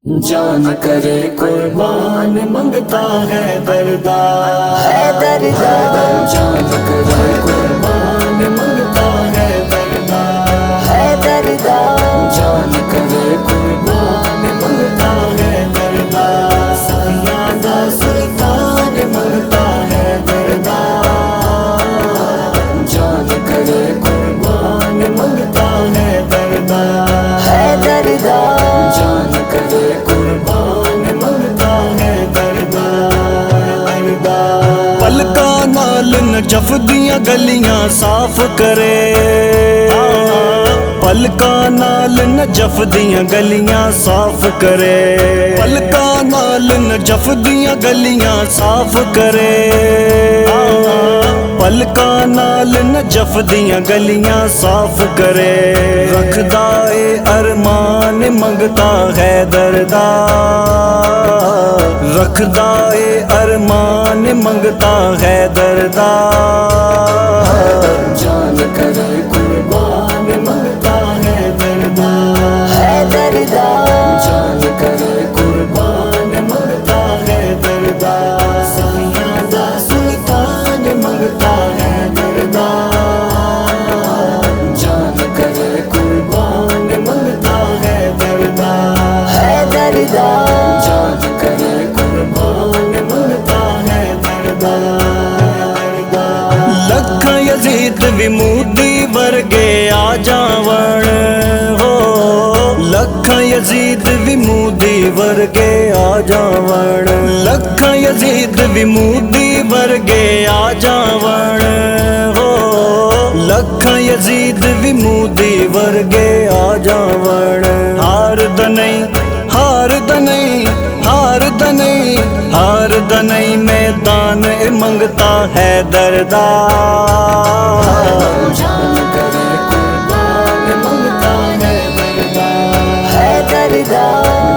جان کرے قربان منگتا ہے دردا، جان کرے قربان منگتا ہے دردا، جان کرے قربان منگتا ہے دردا، سیاں دا سلطان منگتا ہے دردا، جان کرے قربان منگتا ہے دردا، جان کرے قربان منگتا ہے دردا، پلکاں نال نجف دیاں گلیاں صاف کرے، پلکاں نال نجف دیاں گلیاں صاف کرے، پلکاں نال نجف دیاں گلیاں صاف کرے، پلکاں نال نجف دیاں گلیاں صاف کرے، رکھدا اے ارمان منگتا ہے دردا، رکھدا اے ارمان منگتا ہے دردا، جان کرے قربان منگتا ہے دردا، جان کرے قربان منگتا ہے دردا، سیاں دا سلطان منگتا ہے دردا، جان کرے قربان منگتا ہے دردا، جان کرے قربان منگتا ہے دردا، لکھاں یزید ومودی ورگے آ جاون ہو، لکھاں یزید ومودی ورگے آ جاون، لکھاں یزید ومودی ورگے آ جاون ہو، لکھاں یزید ومودی ورگے آ جاون، ہار دنئی ہار دنئی ہار دنئی ہار دنئی میدان منگتا ہے دردا، جان کرے قربان منگتا ہے دردا،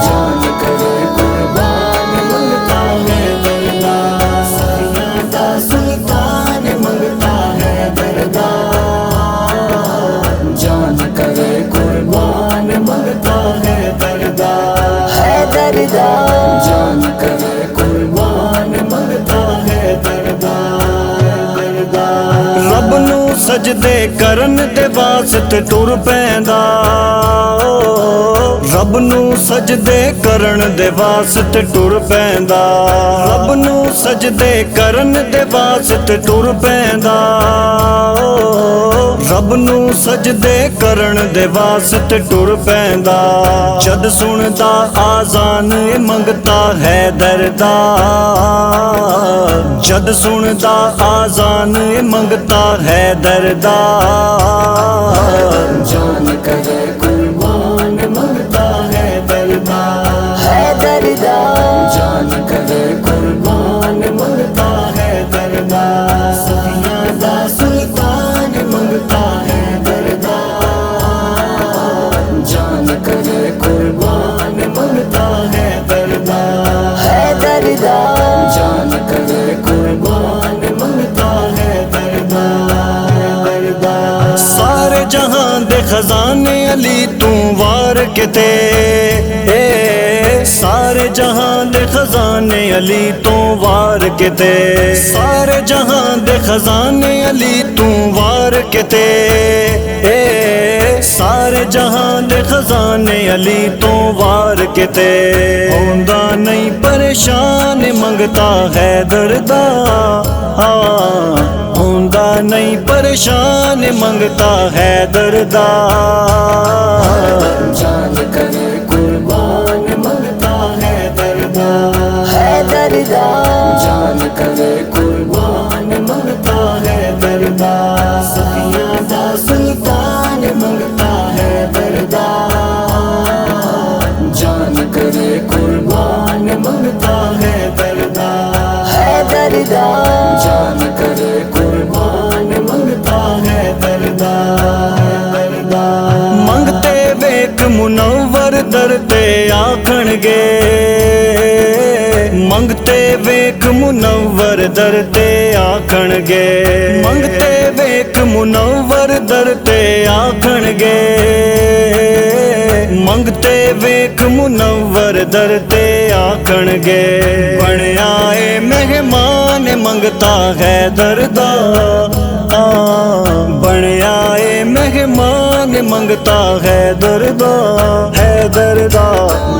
جان کرے قربان منگتا ہے دردا، سیاں دا سلطان منگتا ہے دردا، جان کرے قربان منگتا ہے دردا، جان کرے قربان منگتا ہے دردا، رب نو سجدے کرن دے واسطے ٹر پیندا، رب نو سجدے کرن دے واسطے ٹر پیندا، رب نو سجدے کرن دے واسطے ٹر پیندا، رب نو سجدے کرن دے واسطے ٹر پیندا، جد سندا آزان منگتا ہے دردا، جد سندا آزان منگتا ہے دردا، جان کرے قربان منگتا ہے دردا، جان کرے قربان منگتا ہے دردا، سیاں دا سلطان منگتا ہے دردا، جان کرے قربان منگتا ہے دردا، جان کرے قربان منگتا ہے دردا، سارے جہاں دے خزانے علی تو وار کتے، سارے جہاں دے خزانے علی تو وار کتے، سارے جہاں دے خزانے علی تو وار کتے، سارے جہاں دے خزانے علی تو وار کتے، ہوندا نہیں پریشان منگتا ہے دردا، ہوندا نہیں پریشان منگتا ہے دردا، جان کرے قربان منگتا ہے دردا، جان کرے قربان منگتا ہے دردا، سیاں دا سلطان منگتا ہے دردا، جان کرے قربان منگتا ہے دردا، جان کرے قربان منگتا ہے دردا، منگتے ویک منور در تے آکھن گے، منگتے ویک منور در تے آکھن گے، منگتے ویک منور در تے آکھن گے، ਮੰਗਤੇ ਵੇਖ ਮੁਨੱਵਰ ਦਰ ਤੇ ਆਖਣਗੇ ਬਣਿਆ ਏ ਮਹਿਮਾਨ ਮੰਗਤਾ ਹੈਦਰ ਦਾ ਬਣਿਆ ਏ ਮਹਿਮਾਨ ਮੰਗਤਾ ਹੈਦਰ ਦਾ ਹੈਦਰ ਦਾ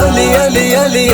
ਅਲੀ ਅਲੀ ਅਲੀ